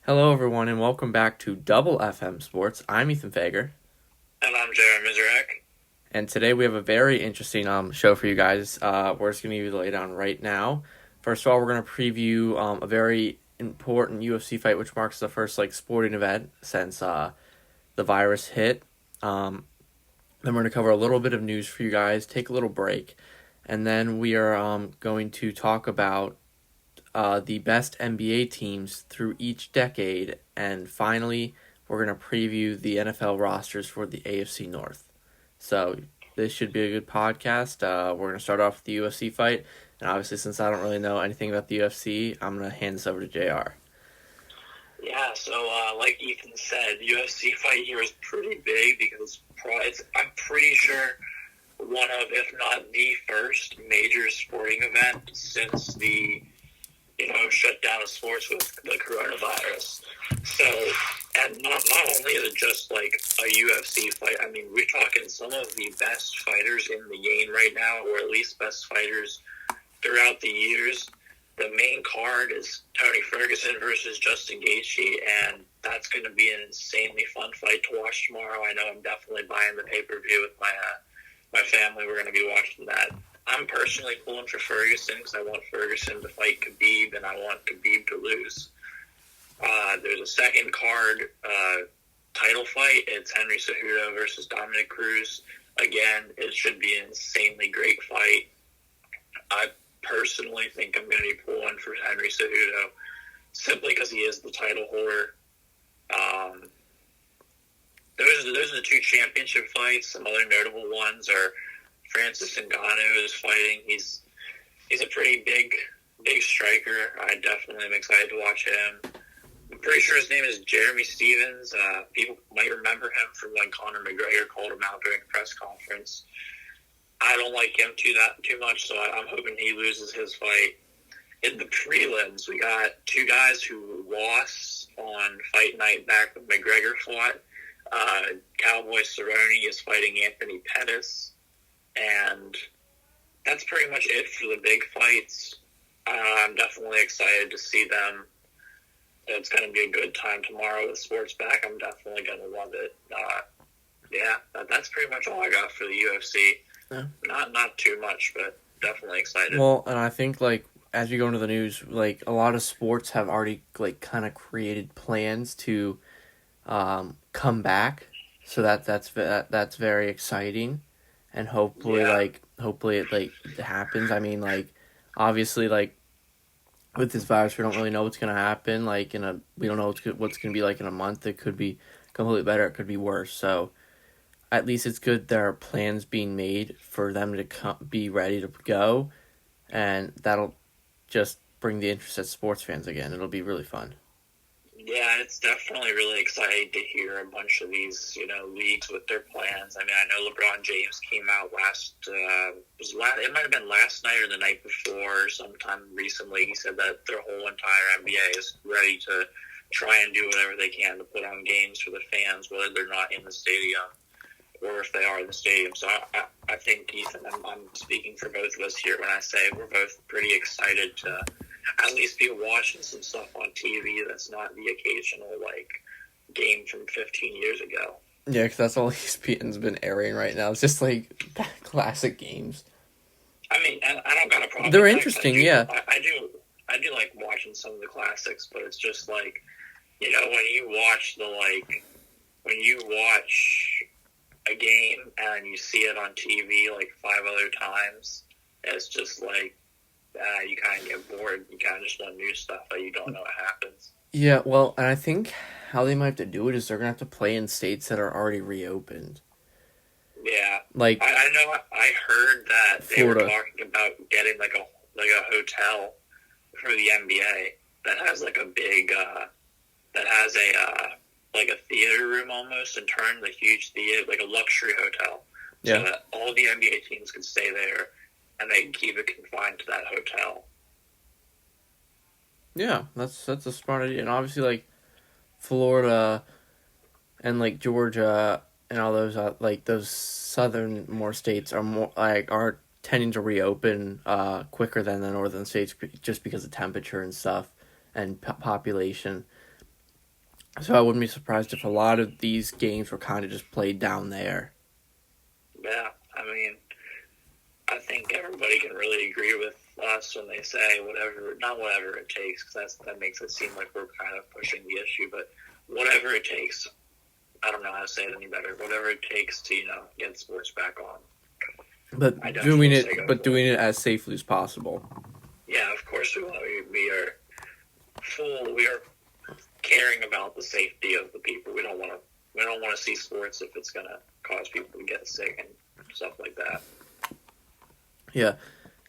Hello, everyone, and welcome back to Double FM Sports. I'm Ethan Fager, And I'm Jeremy Mizurek. and today we have a very interesting show for you guys. We're just going to give you the lay down right now. First of all, we're going to preview a very important UFC fight, which marks the first sporting event since the virus hit. Then we're going to cover a little bit of news for you guys, take a little break, and then we are going to talk about the best NBA teams through each decade, and finally, we're going to preview the NFL rosters for the AFC North. So this should be a good podcast. We're going to start off with the UFC fight, and obviously, since I don't really know anything about the UFC, I'm going to hand this over to JR. Yeah, so like Ethan said, UFC fight here is pretty big because I'm pretty sure one of, if not the first major sporting event since the shutdown of sports with the coronavirus. So, and not only is it just like a UFC fight, I mean, we're talking some of the best fighters in the game right now, or at least best fighters throughout the years. The main card is Tony Ferguson versus Justin Gaethje, and that's going to be an insanely fun fight to watch tomorrow. I know I'm definitely buying the pay-per-view with my family. We're going to be watching that. I'm personally pulling for Ferguson because I want Ferguson to fight Khabib, and I want Khabib to lose. There's a second card title fight. It's Henry Cejudo versus Dominic Cruz. Again, it should be an insanely great fight. I personally think I'm going to be pulling for Henry Cejudo simply because he is the title holder. Those are the two championship fights. Some other notable ones are Francis Ngannou is fighting. He's a pretty big striker. I definitely am excited to watch him. I'm pretty sure his name is Jeremy Stevens. People might remember him from when Conor McGregor called him out during a press conference. I don't like him too much, so I'm hoping he loses his fight. In the prelims, we got two guys who lost on fight night back when McGregor fought. Cowboy Cerrone is fighting Anthony Pettis. And that's pretty much it for the big fights. I'm definitely excited to see them. It's going to be a good time tomorrow with sports back. I'm definitely going to love it. That's pretty much all I got for the UFC. Yeah. Not too much, but definitely excited. Well, and I think as we go into the news, a lot of sports have already kind of created plans to come back. So that's very exciting. And hopefully it happens. I mean, obviously, with this virus, we don't really know what's gonna happen. We don't know what's gonna be like in a month. It could be completely better. It could be worse. So, at least it's good there are plans being made for them to be ready to go, and that'll just bring the interest at sports fans again. It'll be really fun. Yeah, it's definitely really exciting to hear a bunch of these, leagues with their plans. I mean, I know LeBron James came out it might have been last night or the night before, or sometime recently. He said that their whole entire NBA is ready to try and do whatever they can to put on games for the fans, whether they're not in the stadium or if they are in the stadium. So I think, Ethan, I'm speaking for both of us here when I say we're both pretty excited to at least be watching some stuff on TV that's not the occasional, game from 15 years ago. Yeah, because that's all ESPN's been airing right now. It's just, classic games. I mean, I don't got a problem They're with that, interesting, I yeah. do like watching some of the classics, but it's just when you watch when you watch a game and you see it on TV 5 other times, it's just you kind of get bored. You kind of just want new stuff, but you don't know what happens. Yeah, well, and I think how they might have to do it is they're going to have to play in states that are already reopened. Yeah. I know I heard that they Florida. were talking about getting a hotel for the NBA that has a big, that has a theater room almost, and turned the huge theater, a luxury hotel. Yeah. So that all the NBA teams can stay there, and they can keep it confined to that hotel. Yeah, that's a smart idea. And obviously, Florida and, Georgia and all those, those southern more states are more, are tending to reopen quicker than the northern states just because of temperature and stuff and population. So I wouldn't be surprised if a lot of these games were kind of just played down there. Yeah, I mean, I think everybody can really agree with us when they say not whatever it takes, because that makes it seem like we're kind of pushing the issue, but whatever it takes. I don't know how to say it any better. Whatever it takes to, get sports back on. But doing it as safely as possible. Yeah, of course we want. We are caring about the safety of the people. We don't want to see sports if it's gonna cause people to get sick and stuff like that. Yeah,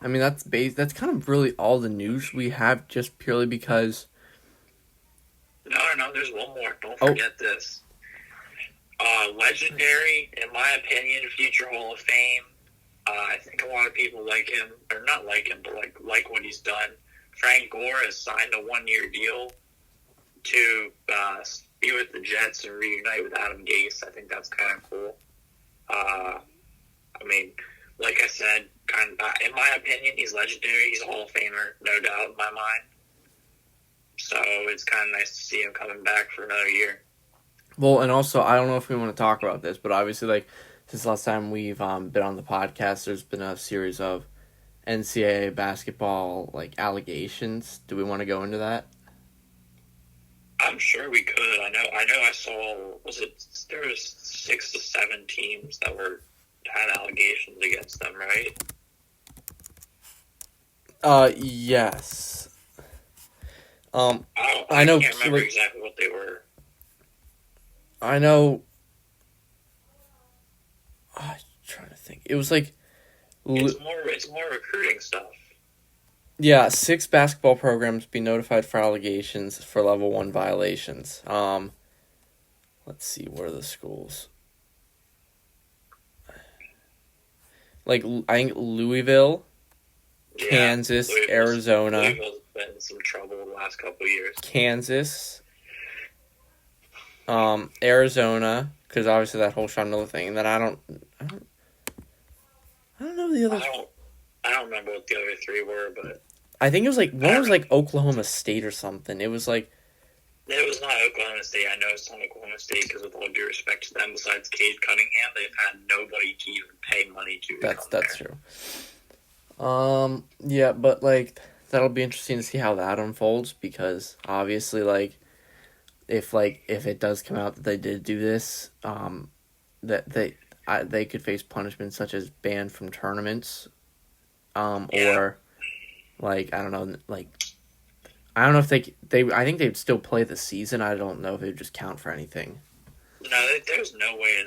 I mean that's kind of really all the news we have, just purely because. No, there's one more. Don't forget this. Legendary, in my opinion, future Hall of Fame. I think a lot of people like him, or not like him, but like what he's done. Frank Gore has signed a 1-year deal to be with the Jets and reunite with Adam Gase. I think that's kind of cool. I mean, like I said, in my opinion, he's legendary. He's a Hall of Famer, no doubt in my mind. So it's kind of nice to see him coming back for another year. Well, and also, I don't know if we want to talk about this, but obviously, since last time we've been on the podcast, there's been a series of NCAA basketball, allegations. Do we want to go into that? I'm sure we could. I know I saw, there was 6 to 7 teams that had allegations against them, right? Yes. I know. Can't remember exactly what they were. I know. I'm trying to think. It was it's more recruiting stuff. Yeah, 6 basketball programs be notified for allegations for level 1 violations. Let's see, what are the schools? I think Louisville, Kansas, Arizona. Louisville's been in some trouble the last couple of years. Kansas, Arizona, because obviously that whole Sean Miller thing, and then I don't know the other. I don't remember what the other 3 were, but I think it was one was Oklahoma State or something. It was It was not Oklahoma State. I know it's not Oklahoma State because, with all due respect to them, besides Cade Cunningham, they've had nobody to even pay money to. That's true. Yeah, but that'll be interesting to see how that unfolds, because obviously if it does come out that they did do this, that they could face punishment such as ban from tournaments, or I don't know, I don't know if they I think they'd still play the season. I don't know if it would just count for anything. No, there's no way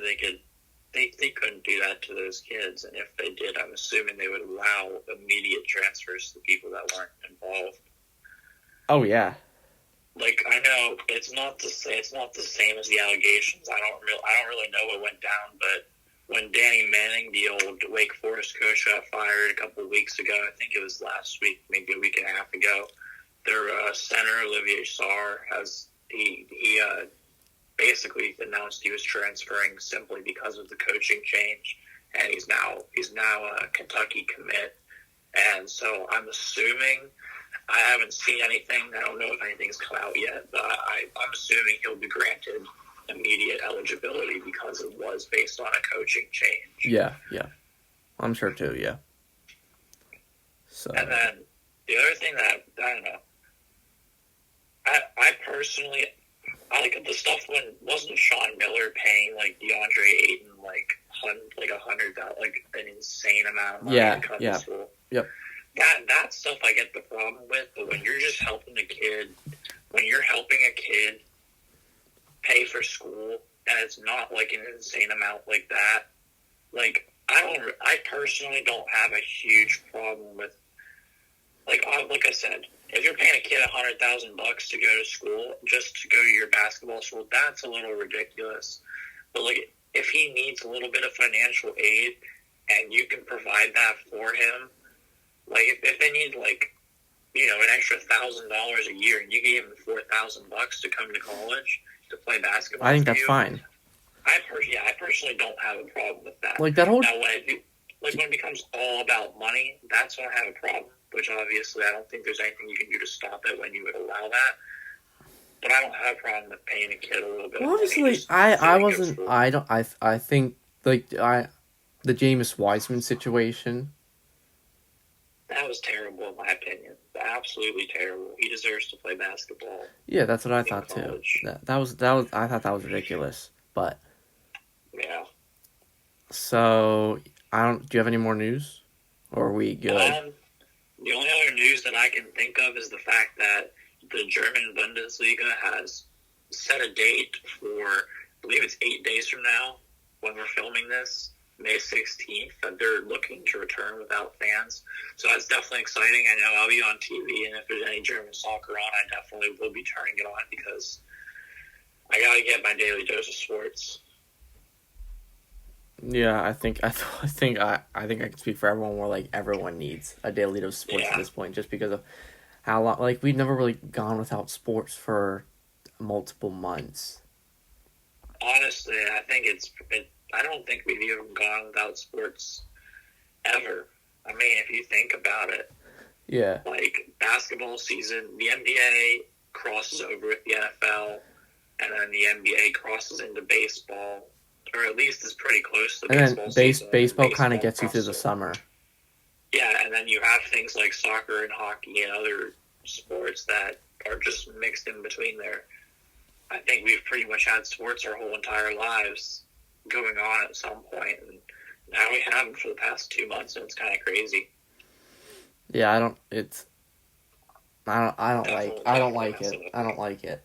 they couldn't do that to those kids, and if they did, I'm assuming they would allow immediate transfers to people that weren't involved. Oh yeah. I know it's not the same as the allegations. I don't really know what went down, but when Danny Manning, the old Wake Forest coach, got fired a couple of weeks ago, I think it was last week, maybe a week and a half ago, their center, Olivier Sarr, he basically announced he was transferring simply because of the coaching change, and he's now a Kentucky commit. And so I'm assuming, I haven't seen anything, I don't know if anything's come out yet, but I'm assuming he'll be granted immediate eligibility because it was based on a coaching change. Yeah. I'm sure too, yeah. So. And then the other thing that, I don't know, I personally, the stuff when, wasn't Sean Miller paying DeAndre Ayton an insane amount of money to come to school? Yep. That stuff I get the problem with, but when you're just helping a kid pay for school, and it's not an insane amount like that, I personally don't have a huge problem with, like I said, if you're paying a kid $100,000 to go to school, just to go to your basketball school, that's a little ridiculous. But if he needs a little bit of financial aid, and you can provide that for him, if they need an extra $1,000 a year, and you gave him $4,000 to come to college to play basketball, I think that's fine. I personally don't have a problem with that. That whole now, when it becomes all about money, that's when I have a problem. Which obviously I don't think there's anything you can do to stop it when you would allow that. but I don't have a problem with paying a kid a little bit of Well, money obviously, just I doing good wasn't. for him. I don't. I think like the Jameis Wiseman situation. That was terrible in my opinion. Absolutely terrible. He deserves to play basketball Yeah, that's what I in thought too. college. That was I thought that was ridiculous. But Yeah. so I don't. Do you have any more news, or are we good? Um, the only other news that I can think of is the fact that the German Bundesliga has set a date for, I believe it's 8 days from now, when we're filming this, May 16th, that they're looking to return without fans. So that's definitely exciting. I know I'll be on TV, and if there's any German soccer on, I definitely will be turning it on because I got to get my daily dose of sports. Yeah, I think I can speak for everyone. Where like everyone needs a daily dose of sports at Yeah. this point, just because of how long. Like we've never really gone without sports for multiple months. Honestly, I don't think we've even gone without sports ever. I mean, if you think about it, Yeah, like basketball season, the NBA crosses over with the NFL, and then the NBA crosses into baseball, or at least is pretty close to and then baseball season. And then baseball kind of baseball gets you through crosses the over. summer. Yeah, and then you have things like soccer and hockey and other sports that are just mixed in between there. I think we've pretty much had sports our whole entire lives going on at some point, and now we haven't for the past 2 months, and it's kind of crazy. Yeah, I don't. It's Definitely, I don't definitely like it. messing with I me. don't like it.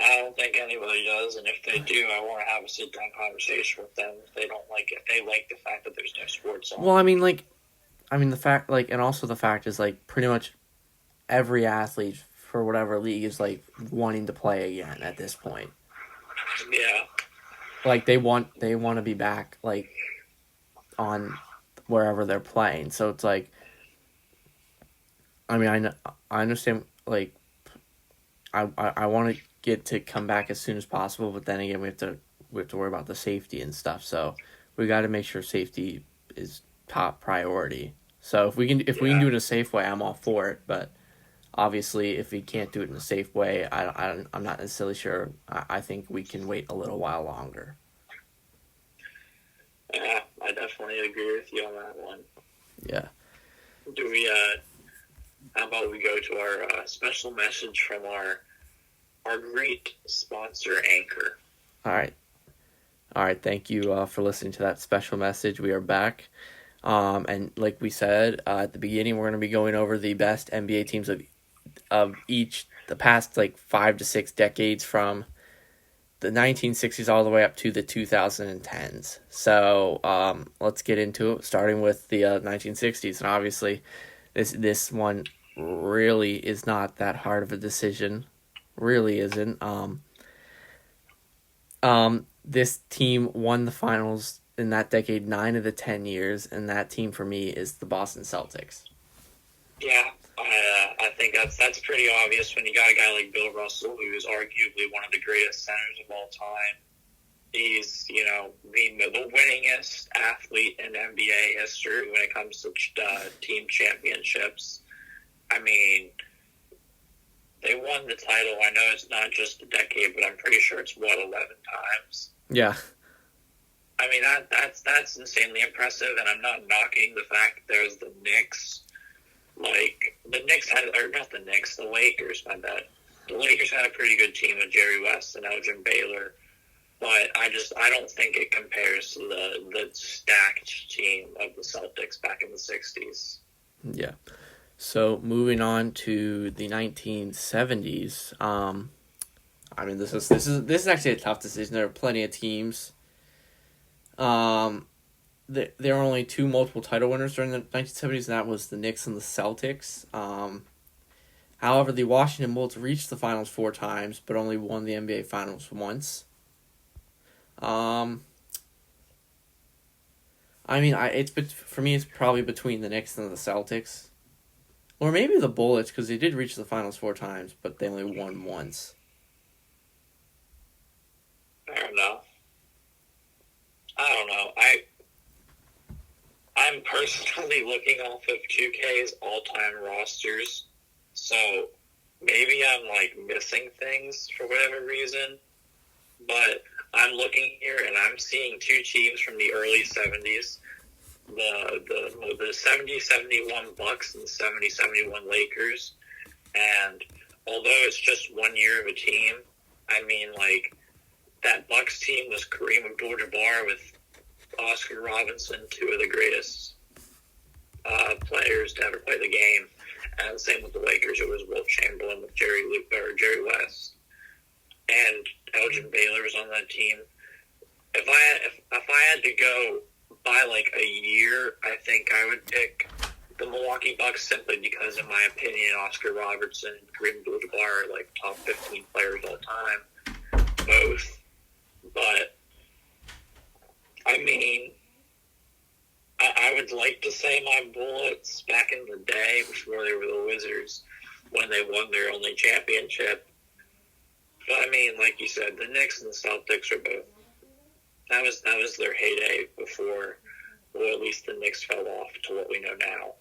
I don't think anybody does, and if they do, I want to have a sit-down conversation with them. If they don't like it, they like the fact that there's no sports on. Well, the fact and also the fact is like pretty much every athlete for whatever league is like wanting to play again at this point. Yeah, Like they want to be back like on wherever they're playing. So it's like I understand like I want to get to come back as soon as possible, but then again we have to worry about the safety and stuff. So we got to make sure safety is top priority. So if we can yeah, do it a safe way, I'm all for it. But obviously, if we can't do it in a safe way, I'm not necessarily sure. I think we can wait a little while longer. yeah. I definitely agree with you on that one. Yeah. Do we? How about we go to our special message from our great sponsor, Anchor. All right. All right. Thank you for listening to that special message. We are back. And like we said at the beginning, we're going to be going over the best NBA teams of the past like 5 to 6 decades from the 1960s all the way up to the 2010s. So let's get into it, starting with the 1960s. And obviously, this one really is not that hard of a decision. Really isn't. This team won the finals in that decade 9 of the 10 years, and that team for me is the Boston Celtics. Yeah, I think that's pretty obvious when you got a guy like Bill Russell, who is arguably one of the greatest centers of all time. He's, the winningest athlete in NBA history when it comes to team championships. I mean, they won the title. I know it's not just a decade, but I'm pretty sure it's 11 times. Yeah. I mean, that's insanely impressive, and I'm not knocking the fact that there's the Knicks. Like, the Knicks not the Knicks, the Lakers, my bad. The Lakers had a pretty good team with Jerry West and Elgin Baylor, but I don't think it compares to the stacked team of the Celtics back in the 60s. Yeah. So moving on to the 1970s. This is actually a tough decision. There are plenty of teams. There were only two multiple title winners during the 1970s, and that was the Knicks and the Celtics. However, the Washington Bullets reached the finals 4 times, but only won the NBA Finals once. For me, it's probably between the Knicks and the Celtics, or maybe the Bullets, because they did reach the finals 4 times, but they only won once. I don't know. I'm personally looking off of 2K's all-time rosters, so maybe I'm like missing things for whatever reason, but I'm looking here and I'm seeing two teams from the early 70s, the 70-71 Bucks and the 70-71 Lakers. And although it's just 1 year of a team, I mean, like, that Bucks team was Kareem Abdul-Jabbar with Oscar Robinson, two of the greatest players to ever play the game. And same with the Lakers, it was Wilt Chamberlain with Jerry West, and Elgin Baylor was on that team. If I had to go by like a year, I think I would pick the Milwaukee Bucks simply because, in my opinion, Oscar Robertson and Kareem Abdul-Jabbar are like top 15 players all time, both. But I mean, I would like to say my Bullets back in the day before they were the Wizards when they won their only championship. But I mean, like you said, the Knicks and the Celtics are both. That was their heyday before, or at least the Knicks fell off to what we know now.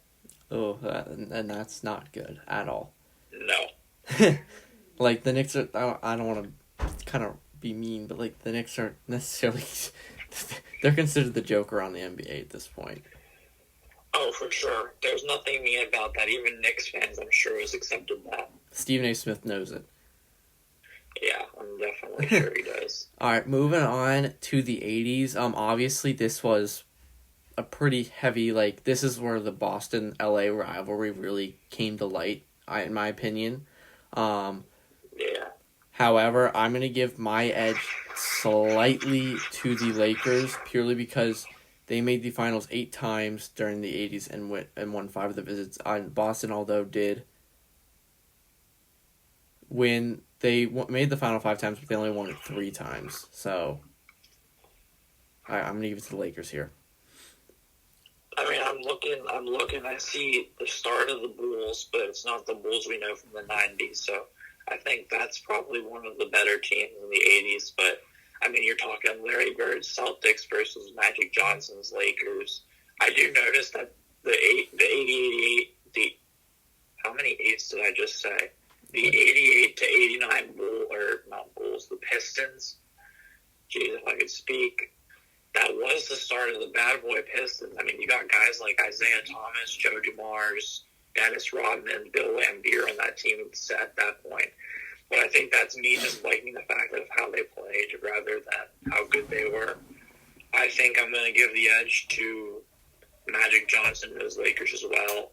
Oh, and that's not good at all. No. Like, the Knicks are, I don't want to kind of be mean, but like the Knicks aren't necessarily, they're considered the Joker on the NBA at this point. Oh, for sure. There's nothing mean about that. Even Knicks fans, I'm sure, has accepted that. Stephen A. Smith knows it. Yeah, I'm definitely sure he does. All right, moving on to the 80s. Obviously, this was a pretty heavy, like, this is where the Boston-LA rivalry really came to light, in my opinion. Yeah. However, I'm going to give my edge slightly to the Lakers, purely because they made the finals 8 times during the 80s and won 5 of the visits. Boston, although, did win. They made the final 5 times, but they only won it 3 times. So, I'm going to give it to the Lakers here. I mean, I'm looking, I see the start of the Bulls, but it's not the Bulls we know from the 90s, so I think that's probably one of the better teams in the 80s, but, I mean, you're talking Larry Bird's Celtics versus Magic Johnson's Lakers. I do notice that the 88, how many 8s did I just say? The 88 to 89 Bulls, the Pistons. Jeez, if I could speak. That was the start of the bad boy Pistons. I mean, you got guys like Isaiah Thomas, Joe Dumars, Dennis Rodman, Bill Laimbeer on that team at that point. But I think that's me just liking the fact of how they played rather than how good they were. I think I'm going to give the edge to Magic Johnson and his Lakers as well.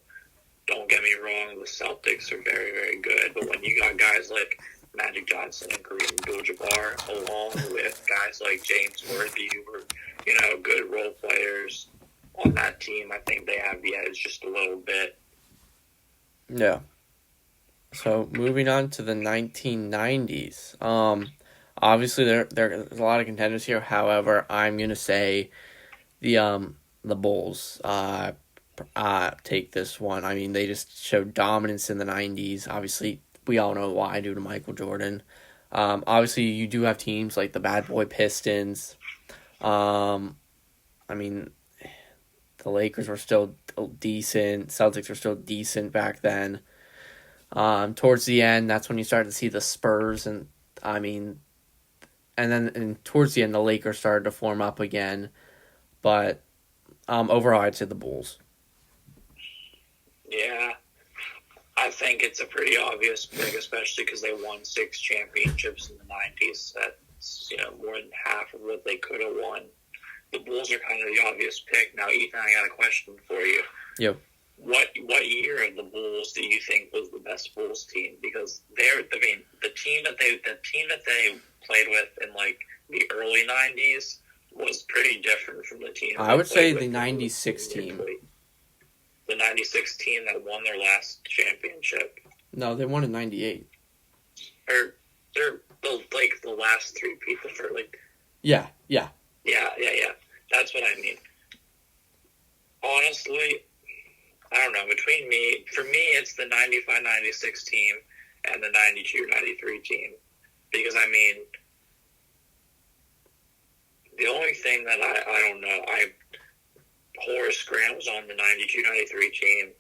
Don't get me wrong, the Celtics are very, very good. But when you got guys like Magic Johnson and Kareem Abdul-Jabbar, along with guys like James Worthy, who were, good role players on that team, I think they have the edge just a little bit. Yeah. So, moving on to the 1990s. Obviously, there's a lot of contenders here. However, I'm going to say the Bulls take this one. I mean, they just showed dominance in the 90s. Obviously, we all know why, due to Michael Jordan. Obviously, you do have teams like the Bad Boy Pistons. I mean, the Lakers were still decent. Celtics were still decent back then. Towards the end, that's when you started to see the Spurs, and then towards the end, the Lakers started to form up again. But overall, I'd say the Bulls. Yeah, I think it's a pretty obvious pick, especially because they won 6 championships in the 90s. That's more than half of what they could have won. The Bulls are kind of the obvious pick. Now, Ethan, I got a question for you. Yep. What year of the Bulls do you think was the best Bulls team? Because the team that they played with in like the early 90s was pretty different from the team. I would say the 96 team. The 96 team that won their last championship. No, they won in 98. Or they're the last 3 people for like. Yeah. Yeah. That's what I mean. Honestly, I don't know. For me, it's the 95-96 team and the 92-93 team. Because, I mean, the only thing that I don't know, Horace Grant was on the 92-93 team.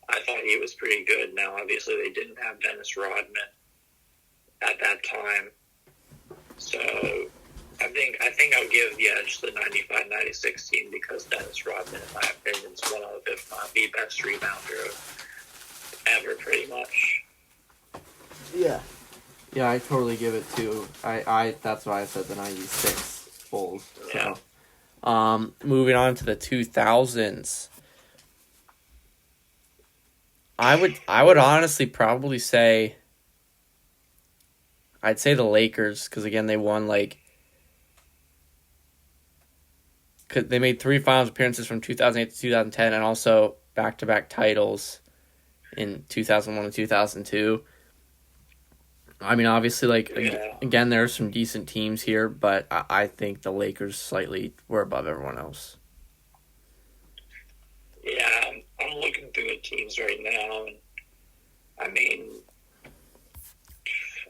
I thought he was pretty good. Now, obviously, they didn't have Dennis Rodman at that time. So I think I'll give the edge to the 95-96 team because Dennis Rodman, in my opinion, is one of, if not the best rebounder ever, pretty much. Yeah. Yeah, I totally give it to I that's why I said the 96 Bulls. So. Yeah. Moving on to the 2000s. I would honestly probably say I'd say the Lakers because again they won cause they made 3 finals appearances from 2008 to 2010 and also back-to-back titles in 2001 and 2002. I mean, obviously, again, there are some decent teams here, but I think the Lakers slightly were above everyone else. Yeah, I'm looking through the teams right now, and I mean,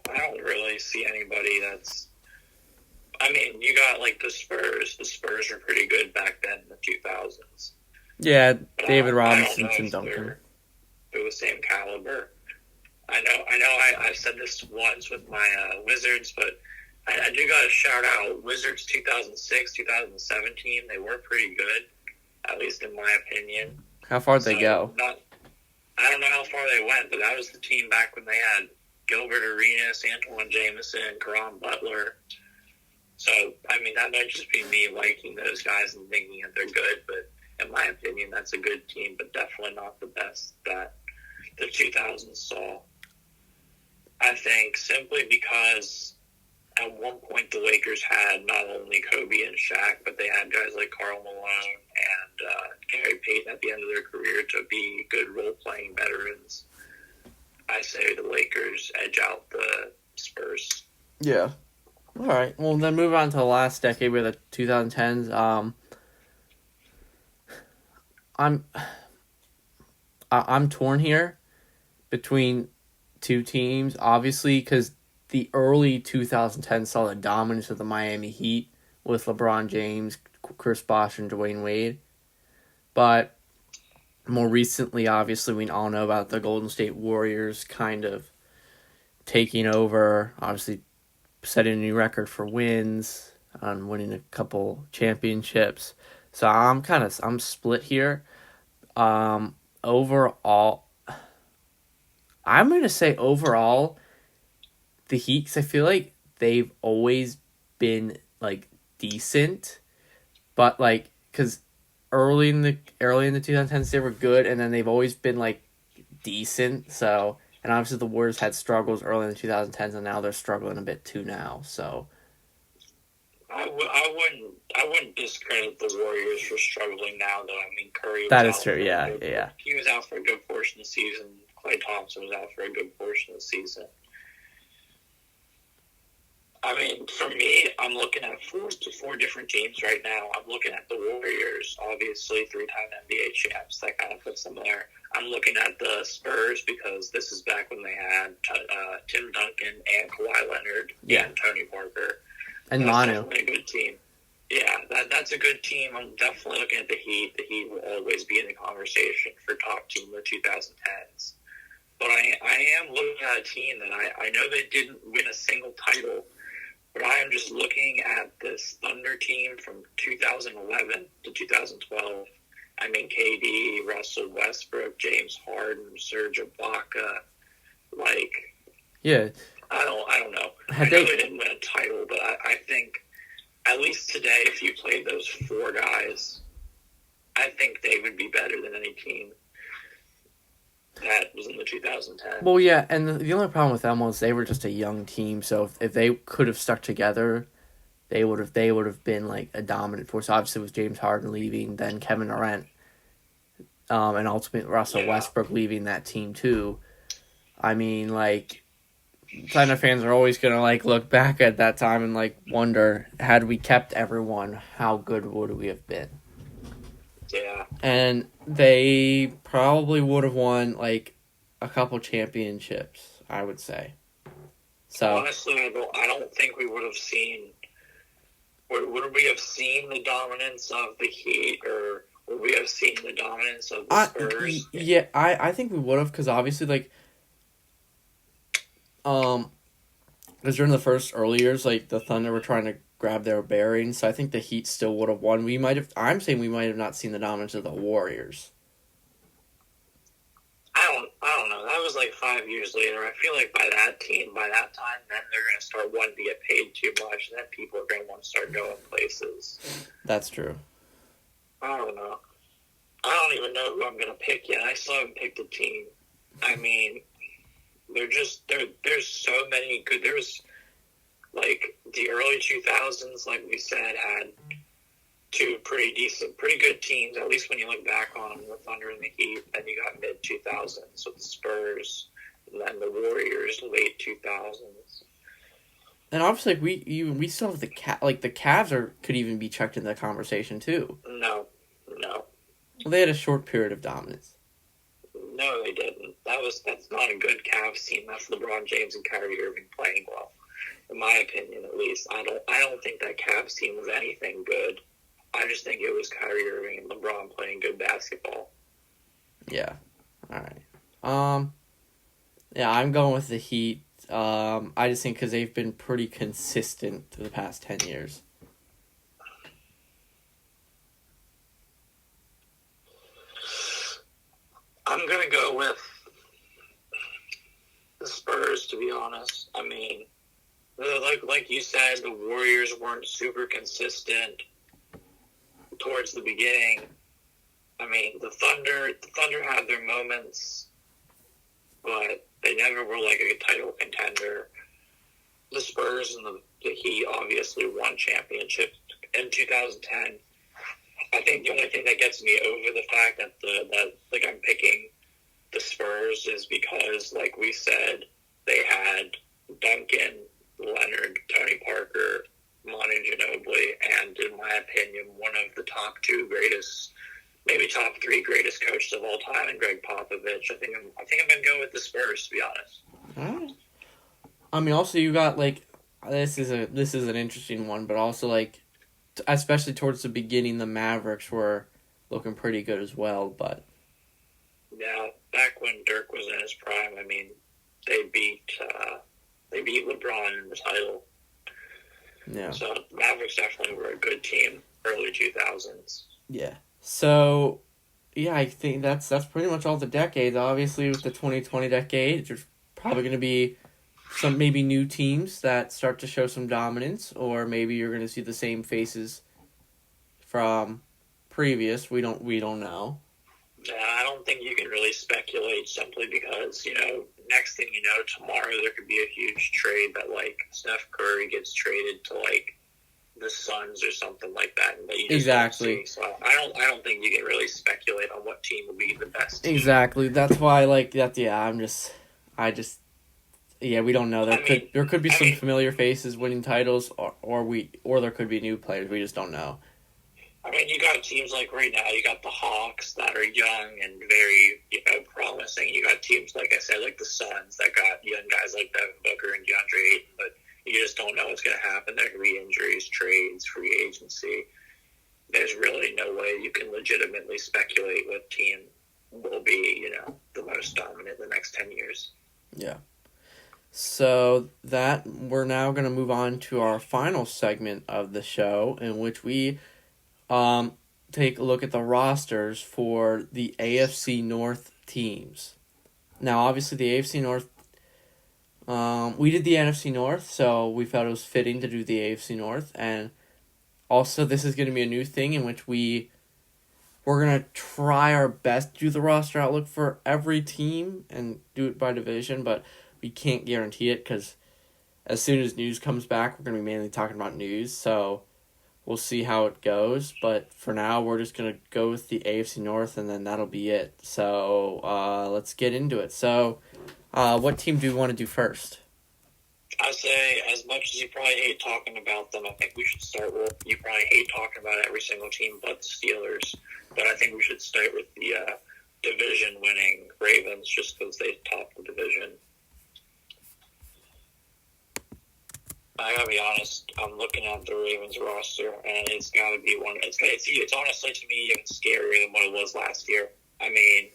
I don't really see anybody that's. I mean, you got the Spurs. The Spurs were pretty good back then in the 2000s. Yeah, But David I Robinson don't know and if Duncan. they're the same caliber. I know. I've said this once with my Wizards, but I do got to shout out Wizards 2006, 2017. They were pretty good, at least in my opinion. How far did they go? I don't know how far they went, but that was the team back when they had Gilbert Arenas, Antoine Jameson, Caron Butler. So, I mean, that might just be me liking those guys and thinking that they're good, but in my opinion, that's a good team, but definitely not the best that the 2000s saw. I think simply because at one point the Lakers had not only Kobe and Shaq, but they had guys like Karl Malone and Gary Payton at the end of their career to be good role-playing veterans. I say the Lakers edge out the Spurs. Yeah. All right. Well, then move on to the last decade with the 2010s. I'm torn here between two teams, obviously, because the early 2010s saw the dominance of the Miami Heat with LeBron James, Chris Bosh, and Dwayne Wade. But more recently, obviously, we all know about the Golden State Warriors kind of taking over, obviously setting a new record for wins, winning a couple championships. So I'm split here. Overall, I'm going to say overall, the Heat, 'cause I feel like they've always been, decent, but, because early in the 2010s, they were good, and then they've always been, decent, so, and obviously the Warriors had struggles early in the 2010s, and now they're struggling a bit too now, so. I wouldn't discredit the Warriors for struggling now, though. I mean, Curry was That out is true, yeah. He was out for a good portion of the season. Klay Thompson was out for a good portion of the season. I mean, for me, I'm looking at four different teams right now. I'm looking at the Warriors, obviously 3-time NBA champs. That kind of puts them there. I'm looking at the Spurs because this is back when they had Tim Duncan and Kawhi Leonard and Tony Parker. And that's Manu. Definitely a good team. Yeah, that's a good team. I'm definitely looking at the Heat. The Heat will always be in the conversation for top team of the 2010s. But I am looking at a team that I know they didn't win a single title, but I am just looking at this Thunder team from 2011 to 2012. I mean, KD, Russell Westbrook, James Harden, Serge Ibaka. Yeah. I don't know. I know they didn't win a title, but I think at least today, if you played those four guys, I think they would be better than any team that was in the 2010. Well, yeah, and the only problem with them was they were just a young team, so if they could have stuck together, they would have been a dominant force. Obviously, with James Harden leaving, then Kevin Durant, and ultimately Russell Westbrook leaving that team too. I mean, Thunder fans are always gonna look back at that time and wonder, had we kept everyone, how good would we have been? Yeah. And they probably would have won a couple championships, I would say. So honestly, I don't think we would have seen. Would we have seen the dominance of the Heat, or would we have seen the dominance of the Spurs? I think we would have, because obviously, like, because during the first early years, like, the Thunder were trying to grab their bearings, so I think the Heat still would have won. I'm saying we might have not seen the dominance of the Warriors. I don't know. That was like 5 years later. I feel like by that time, then they're going to start wanting to get paid too much, and then people are going to want to start going places. That's true. I don't know. I don't even know who I'm going to pick yet. I still haven't picked a team. I mean, there's so many good. There's, like, the early 2000s, like we said, had two pretty good teams, at least when you look back on them, the Thunder and the Heat. Then you got mid-2000s with the Spurs, and then the Warriors, late 2000s. And obviously, like, we still have the Cavs could even be checked in the conversation too. No. Well, they had a short period of dominance. No, they didn't. That's not a good Cavs team. That's LeBron James and Kyrie Irving playing well, in my opinion, at least. I don't think that Cavs team was anything good. I just think it was Kyrie Irving and LeBron playing good basketball. Yeah. All right. Yeah, I'm going with the Heat. I just think because they've been pretty consistent for the past 10 years. I'm going to go with the Spurs, to be honest. I mean, like you said, the Warriors weren't super consistent towards the beginning. I mean, the Thunder had their moments, but they never were like a title contender. The Spurs and the Heat obviously won championships in 2010. I think the only thing that gets me over the fact that I'm picking the Spurs is because, like we said, they had Duncan, Leonard, Tony Parker, Manu Ginobili, and in my opinion, one of the top two greatest, maybe top three greatest coaches of all time, and Greg Popovich. I think I'm gonna go with the Spurs, to be honest. All right. I mean, also you got like this is an interesting one, but also like especially towards the beginning, the Mavericks were looking pretty good as well. But yeah, back when Dirk was in his prime, I mean, they beat LeBron in the title. Yeah. So Mavericks definitely were a good team early 2000s. Yeah. So yeah, I think that's pretty much all the decades. Obviously, with the 2020 decade, there's probably going to be some maybe new teams that start to show some dominance, or maybe you're going to see the same faces from previous. We don't know. Yeah, I don't think you can really speculate simply because, next thing you know, tomorrow there could be a huge trade that, like, Steph Curry gets traded to, like, the Suns or something like that. And that you just exactly. Don't see. So I don't think you can really speculate on what team will be the best team. Exactly. That's why, like, that. Yeah, yeah, we don't know. There could be some familiar faces winning titles, or there could be new players. We just don't know. I mean, you got teams like right now, you got the Hawks that are young and very, promising. You got teams, like I said, like the Suns that got young guys like Devin Booker and DeAndre Ayton, but you just don't know what's going to happen. There could be injuries, trades, free agency. There's really no way you can legitimately speculate what team will be, the most dominant in the next 10 years. Yeah. So that we're now going to move on to our final segment of the show, in which we take a look at the rosters for the AFC North teams. Now, obviously, the AFC North, we did the NFC North, so we felt it was fitting to do the AFC North, and also this is going to be a new thing in which we're going to try our best to do the roster outlook for every team and do it by division, but we can't guarantee it because as soon as news comes back, we're going to be mainly talking about news, so we'll see how it goes. But for now, we're just going to go with the AFC North, and then that'll be it. So let's get into it. So what team do we want to do first? I say, as much as you probably hate talking about them, I think we should start with, you probably hate talking about every single team but the Steelers, but I think we should start with the division-winning Ravens just because they topped the division. I gotta be honest. I'm looking at the Ravens roster, and it's gotta be one. It's honestly to me even scarier than what it was last year. I mean,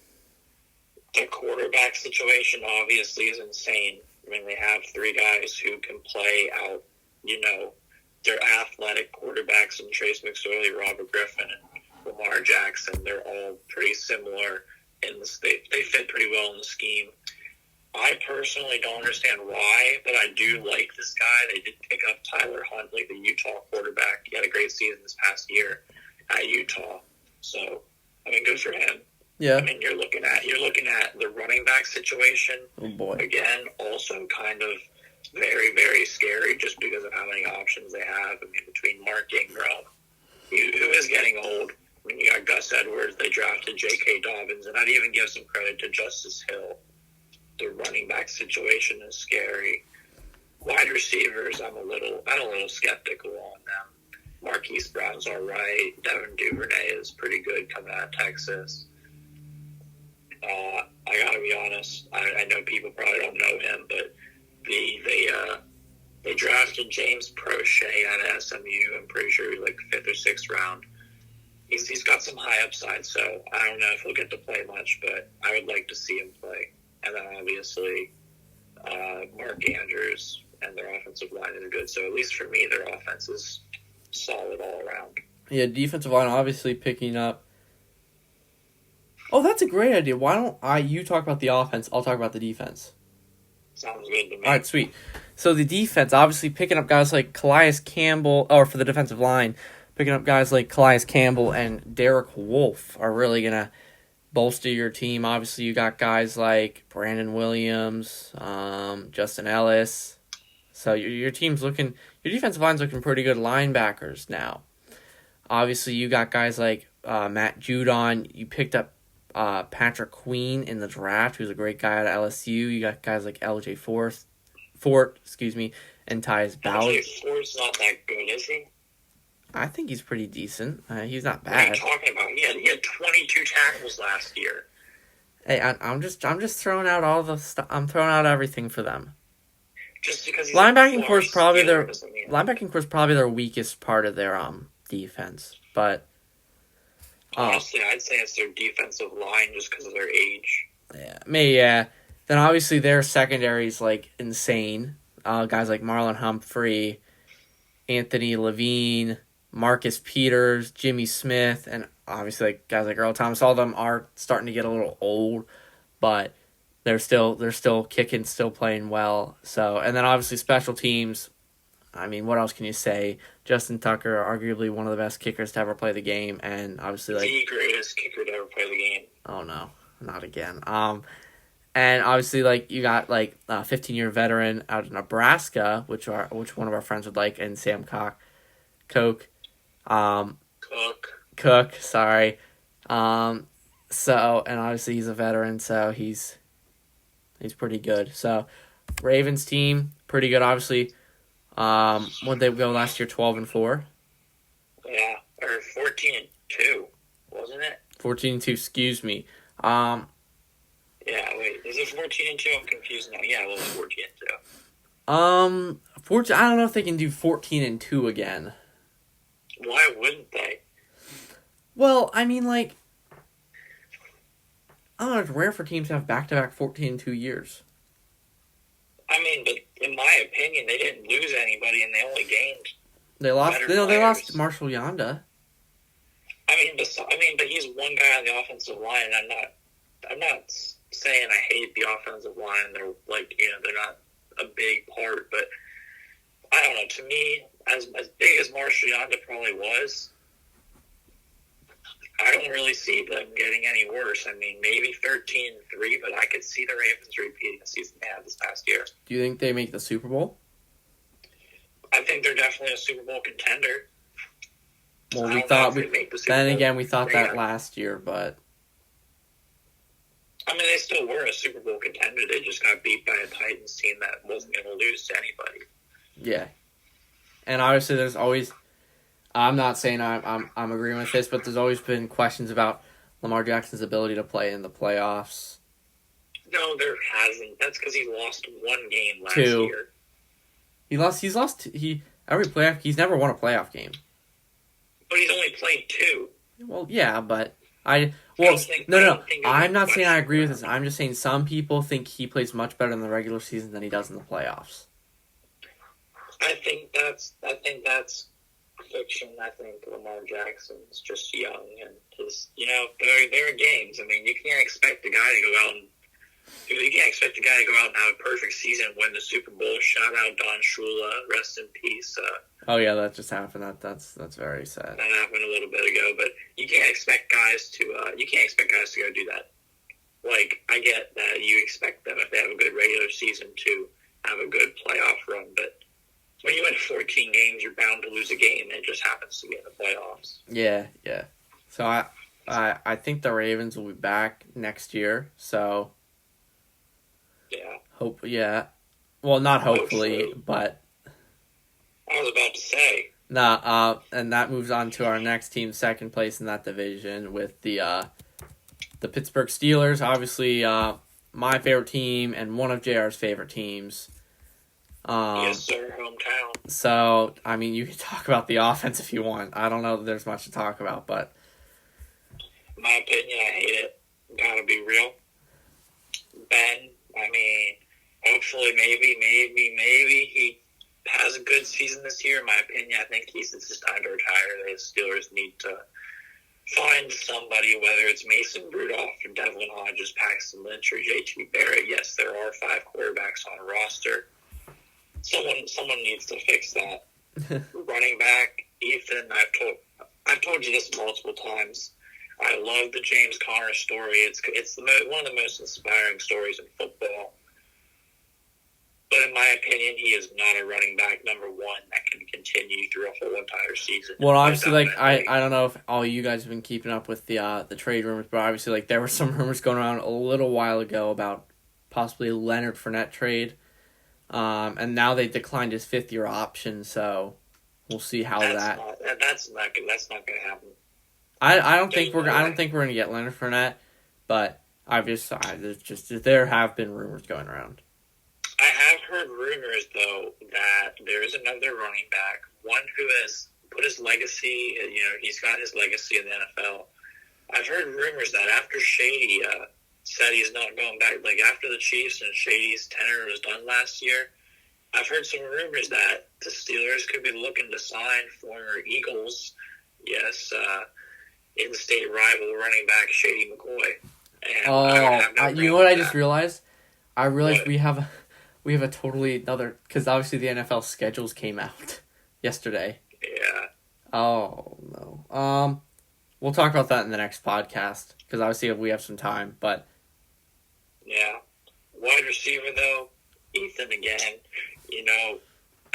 the quarterback situation obviously is insane. I mean, they have three guys who can play out. They're athletic quarterbacks in Trace McSorley, Robert Griffin, and Lamar Jackson. They're all pretty similar in the state. They fit pretty well in the scheme. I personally don't understand why, but I do like this guy. They did pick up Tyler Huntley, the Utah quarterback. He had a great season this past year at Utah. So, I mean, good for him. Yeah. I mean, you're looking at the running back situation. Oh boy. Again, also kind of very, very scary just because of how many options they have. I mean, between Mark Ingram, who is getting old. I mean, you got Gus Edwards. They drafted J.K. Dobbins, and I'd even give some credit to Justice Hill. The running back situation is scary. Wide receivers, I'm a little skeptical on them. Marquise Brown's all right. Devin Duvernay is pretty good coming out of Texas. I gotta be honest. I know people probably don't know him, but they drafted James Prochet out of SMU. I'm pretty sure he's like 5th or 6th round. He's got some high upside, so I don't know if he'll get to play much, but I would like to see him play. And then obviously Mark Andrews and their offensive line is good. So at least for me, their offense is solid all around. Yeah, defensive line obviously picking up. Oh, that's a great idea. Why don't you talk about the offense? I'll talk about the defense. Sounds good to me. All right, sweet. So the defense, obviously picking up guys like Calais Campbell, or for the defensive line, picking up guys like Calais Campbell and Derek Wolfe are really going to bolster your team. Obviously, you got guys like Brandon Williams, Justin Ellis. So your defensive line's looking pretty good. Linebackers now. Obviously, you got guys like Matt Judon. You picked up Patrick Queen in the draft, who's a great guy at LSU. You got guys like LJ Fort, and Tyus Bowser. LJ Fort's not that good, is he? I think he's pretty decent. He's not bad. What are you talking about? He had 22 tackles last year. Hey, I'm just throwing out all the stuff. I'm throwing out everything for them. Just because he's linebacking core is probably their weakest part of their defense, but honestly, I'd say it's their defensive line just because of their age. Yeah. Then obviously their secondary is like insane. Guys like Marlon Humphrey, Anthony Levine, Marcus Peters, Jimmy Smith, and obviously like guys like Earl Thomas. All of them are starting to get a little old, but they're still kicking, still playing well. So, and then obviously special teams. I mean, what else can you say? Justin Tucker, arguably one of the best kickers to ever play the game, and obviously the greatest kicker to ever play the game. Oh no, not again. And obviously you got a 15-year veteran out of Nebraska, which one of our friends would like, and Sam Cook. Sorry. So, and obviously he's a veteran, so he's pretty good. So, Ravens team pretty good. Obviously, what they go last year, 12-4. Yeah, or 14-2, wasn't it? 14-2. Excuse me. Yeah, wait, is it 14-2? I'm confused now. Yeah, it was 14-2. 14. I don't know if they can do 14-2 again. Why wouldn't they? Well, I mean, I don't know. It's rare for teams to have back-to-back 14-2 years. I mean, but in my opinion, they didn't lose anybody, and they only gained. They lost. They lost Marshall Yanda. I mean, but he's one guy on the offensive line, and I'm not saying I hate the offensive line. They're they're not a big part, but I don't know. To me, as big as Marshall Yanda probably was, I don't really see them getting any worse. I mean, maybe 13-3, but I could see the Ravens repeating the season they had this past year. Do you think they make the Super Bowl? I think they're definitely a Super Bowl contender. Well, we thought we thought that last year, but I mean, they still were a Super Bowl contender. They just got beat by a Titans team that wasn't going to lose to anybody. Yeah, and obviously, there's always. I'm not saying I'm agreeing with this, but there's always been questions about Lamar Jackson's ability to play in the playoffs. No, there hasn't. That's because he lost one game last year. every playoff. He's never won a playoff game. But he's only played 2. Well, yeah, but no. I'm not saying I agree with this. I'm just saying some people think he plays much better in the regular season than he does in the playoffs. I think that's fiction. I think Lamar Jackson's just young and just there are games. I mean, you can't expect the guy to go out and have a perfect season and win the Super Bowl. Shout out Don Shula, rest in peace. Oh yeah, that just happened. That's very sad. That happened a little bit ago, but you can't expect guys to go do that. Like, I get that you expect them if they have a good regular season to have a good playoff run, but when you win 14 games, you're bound to lose a game, and it just happens to be in the playoffs. Yeah. So I think the Ravens will be back next year. So yeah. Well, not hopefully, but I was about to say. And that moves on to our next team, second place in that division with the Pittsburgh Steelers. Obviously, my favorite team and one of JR's favorite teams. Yes, sir, hometown. So, I mean, you can talk about the offense if you want. I don't know that there's much to talk about, but in my opinion, I hate it. Gotta be real. Ben, I mean, hopefully, maybe he has a good season this year. In my opinion, I think it's just time to retire. The Steelers need to find somebody, whether it's Mason Rudolph or Devlin Hodges, Paxton Lynch, or JT Barrett. Yes, there are 5 quarterbacks on a roster. Someone needs to fix that. Running back, Ethan, I've told you this multiple times. I love the James Conner story. It's one of the most inspiring stories in football. But in my opinion, he is not a running back number 1 that can continue through a whole entire season. Well, obviously, I don't know if all you guys have been keeping up with the trade rumors, but obviously, there were some rumors going around a little while ago about possibly a Leonard Fournette trade. And now they declined his 5th-year option, so we'll see how that's not going to happen. I don't think we're going to get Leonard Fournette, but there have been rumors going around. I have heard rumors though that there is another running back, one who has put his legacy. He's got his legacy in the NFL. I've heard rumors that after Shady said he's not going back, like after the Chiefs and Shady's tenure was done last year, I've heard some rumors that the Steelers could be looking to sign former Eagles, in-state rival running back Shady McCoy. And you know what I just realized? I realized what? we have a totally another, because obviously the NFL schedules came out yesterday. Yeah. Oh no. We'll talk about that in the next podcast because obviously we have some time, but. Yeah. Wide receiver, though, Ethan again.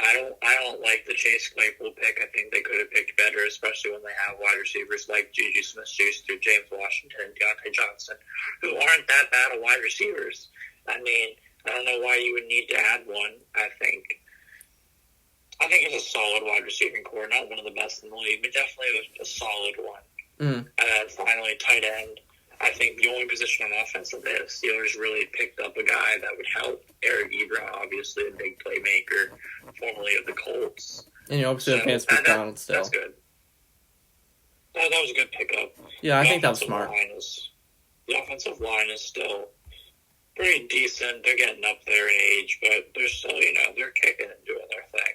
I don't like the Chase Claypool pick. I think they could have picked better, especially when they have wide receivers like Juju Smith-Schuster, James Washington, and Deontay Johnson, who aren't that bad of wide receivers. I mean, I don't know why you would need to add one. I think it's a solid wide receiving core. Not one of the best in the league, but definitely a solid one. And then finally, tight end. I think the only position on offense that the Steelers really picked up a guy that would help. Eric Ebron, obviously a big playmaker, formerly of the Colts. And you obviously have Vance McDonald still. That's good. That was a good pickup. Yeah, I think that was smart. The offensive line is still pretty decent. They're getting up there in age, but they're still, they're kicking and doing their thing.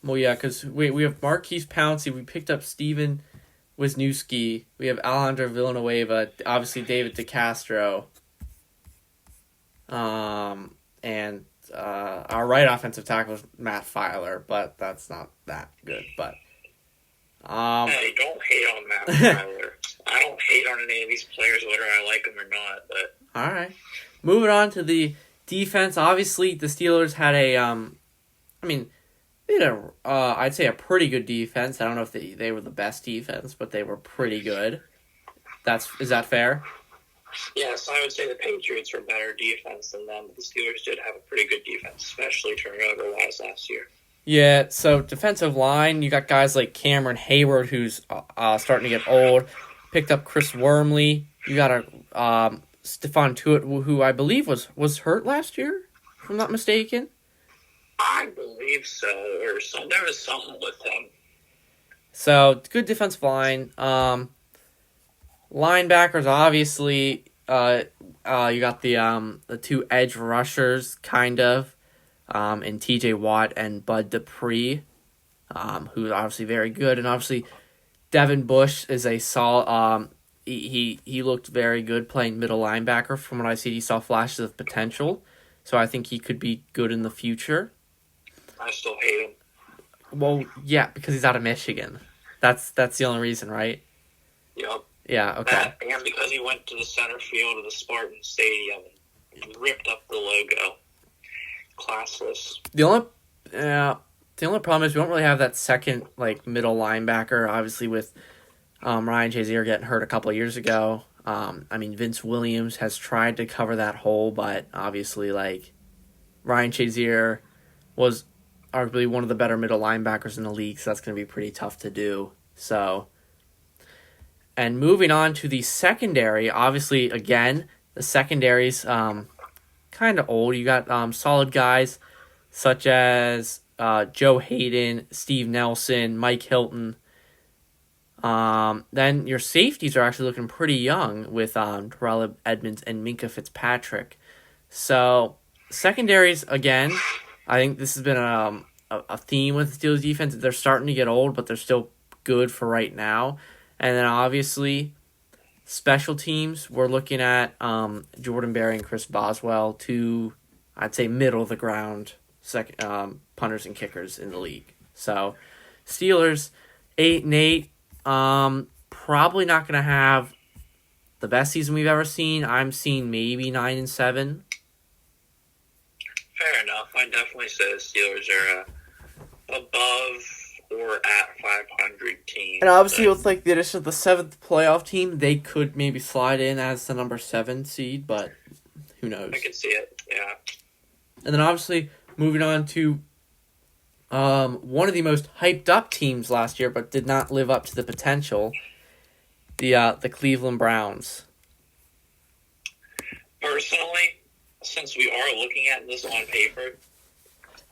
Well, yeah, because we have Marquise Pouncey. We picked up Steven Wisniewski. We have Alejandro Villanueva. Obviously, David DeCastro. And our right offensive tackle is Matt Filer, but that's not that good. But hey, don't hate on Matt Filer. I don't hate on any of these players, whether I like them or not. But all right, moving on to the defense. Obviously, the Steelers had they had I'd say a pretty good defense. I don't know if they were the best defense, but they were pretty good. Is that fair? Yes, I would say the Patriots were better defense than them, but the Steelers did have a pretty good defense, especially turnover-wise last year. Yeah, so defensive line, you got guys like Cameron Hayward, who's starting to get old. Picked up Chris Wormley. You got Stephon Tuitt, who I believe was hurt last year, if I'm not mistaken. I believe so, or some. There was something with him. So good defensive line. Linebackers, obviously. You got the two edge rushers, kind of, in T.J. Watt and Bud Dupree, who's obviously very good, and obviously Devin Bush is a solid. He looked very good playing middle linebacker. From what I see, he saw flashes of potential, so I think he could be good in the future. I still hate him. Well, yeah, because he's out of Michigan. That's the only reason, right? Yep. Yeah. Okay. That, and because he went to the center field of the Spartan Stadium and ripped up the logo. Classless. The only problem is we don't really have that second middle linebacker. Obviously, with Ryan Shazier getting hurt a couple of years ago. Vince Williams has tried to cover that hole, but obviously, Ryan Shazier was arguably one of the better middle linebackers in the league, so that's going to be pretty tough to do. So, and moving on to the secondary, obviously, again, the secondary's kind of old. You got solid guys such as Joe Hayden, Steve Nelson, Mike Hilton. Then your safeties are actually looking pretty young with Terrell Edmonds and Minka Fitzpatrick. So secondaries, again, I think this has been a theme with the Steelers defense. They're starting to get old, but they're still good for right now. And then obviously special teams, we're looking at Jordan Berry and Chris Boswell, two, I'd say, middle of the ground punters and kickers in the league. So Steelers 8-8. Probably not going to have the best season we've ever seen. I'm seeing maybe 9-7. Fair enough. I definitely say the Steelers are above or at 500 team. And obviously, with the addition of the seventh playoff team, they could maybe slide in as the number 7 seed, but who knows? I can see it. Yeah. And then obviously moving on to one of the most hyped up teams last year, but did not live up to the potential. The Cleveland Browns. Personally, since we are looking at this on paper,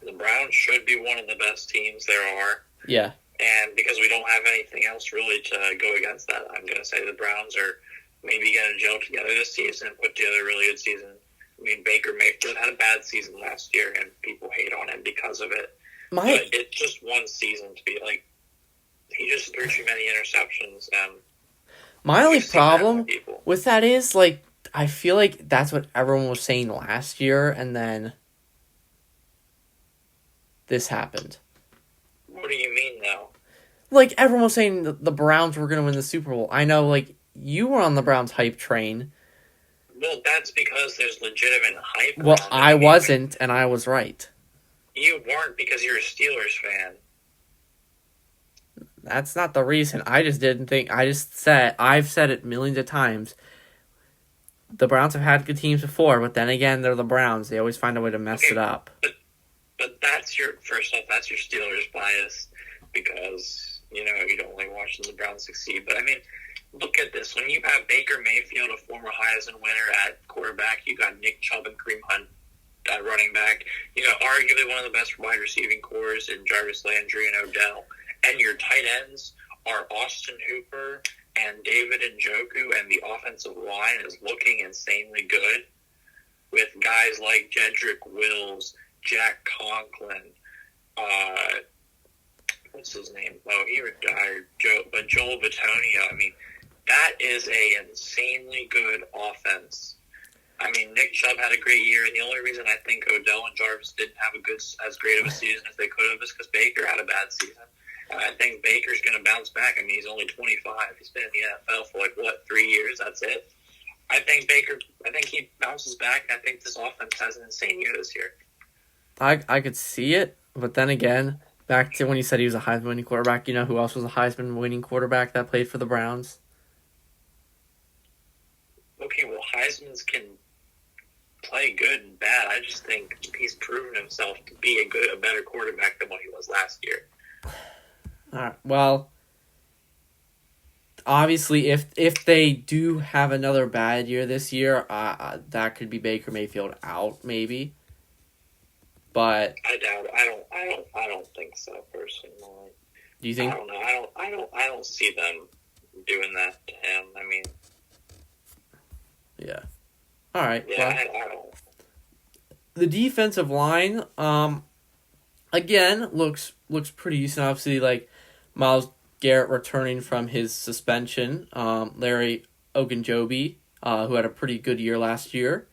the Browns should be one of the best teams there are. Yeah. And because we don't have anything else really to go against that, I'm going to say the Browns are maybe going to gel together this season and put together a really good season. Baker Mayfield had a bad season last year, and people hate on him because of it. But it's just one season to be he just threw too many interceptions. And my only problem with that is, I feel like that's what everyone was saying last year, and then this happened. What do you mean, though? Everyone was saying the Browns were going to win the Super Bowl. I know, you were on the Browns hype train. Well, that's because there's legitimate hype. Well, I wasn't, and I was right. You weren't because you're a Steelers fan. That's not the reason. I just didn't think. I've said it millions of times. The Browns have had good teams before, but then again, they're the Browns. They always find a way to mess it up. But that's your Steelers bias because, you don't like watching the Browns succeed. But, look at this. When you have Baker Mayfield, a former Heisman winner at quarterback, you got Nick Chubb and Kareem Hunt at running back. You got arguably one of the best wide receiving cores in Jarvis Landry and Odell. And your tight ends are Austin Hooper and David Njoku, and the offensive line is looking insanely good with guys like Jedrick Wills, Jack Conklin, what's his name? Oh, he retired. Joel Bitonio. That is a insanely good offense. Nick Chubb had a great year, and the only reason I think Odell and Jarvis didn't have as great of a season as they could have is because Baker had a bad season. And I think Baker's going to bounce back. He's only 25. He's been in the NFL for 3 years? That's it. I think he bounces back. I think this offense has an insane year this year. I could see it, but then again, back to when you said he was a Heisman winning quarterback, you know who else was a Heisman winning quarterback that played for the Browns? Okay, well, Heisman's can play good and bad. I just think he's proven himself to be a better quarterback than what he was last year. All right. Well, obviously, if they do have another bad year this year, that could be Baker Mayfield out, maybe. but I doubt it. I don't think so personally. do you I think? don't know. I don't see them doing that to him. I mean, Yeah. All right. yeah, Well, I don't. the defensive line, again looks pretty decent. Obviously, like Miles Garrett returning from his suspension. Larry Ogunjobi, who had a pretty good year last year.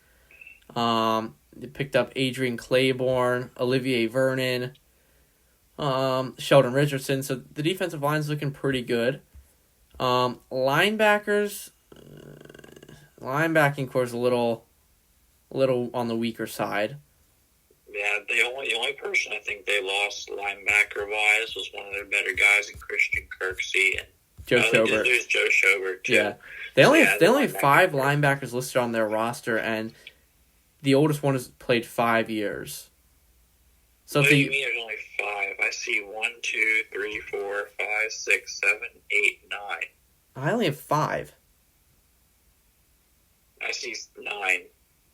They picked up Adrian Claiborne, Olivier Vernon, Sheldon Richardson. So the defensive line's looking pretty good. Linebackers, linebacking core is a little on the weaker side. Yeah, the only person I think they lost linebacker wise was one of their better guys in Christian Kirksey, and Joe they did Schobert. lose Joe Schobert too. Yeah. They only yeah, have 5 linebackers listed on their roster, and the oldest one has played 5 years. So What if do they, you mean there's only 5? I see 1, 2, 3, 4, 5, 6, 7, 8, 9. I only have 5. I see 9.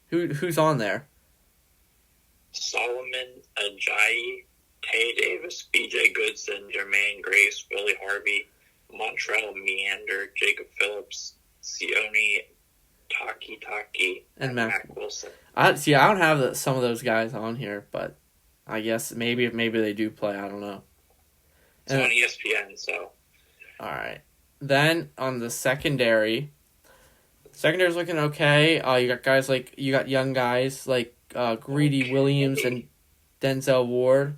Who's on there? Solomon Ajayi, Tay Davis, B.J. Goodson, Jermaine Grace, Willie Harvey, Montrell Meander, Jacob Phillips, Sione Taki, And Mac Wilson. I don't have some of those guys on here, but I guess maybe they do play. I don't know. It's on ESPN, so. All right. Then on the secondary's looking okay. You got young guys like Greedy Williams and Denzel Ward.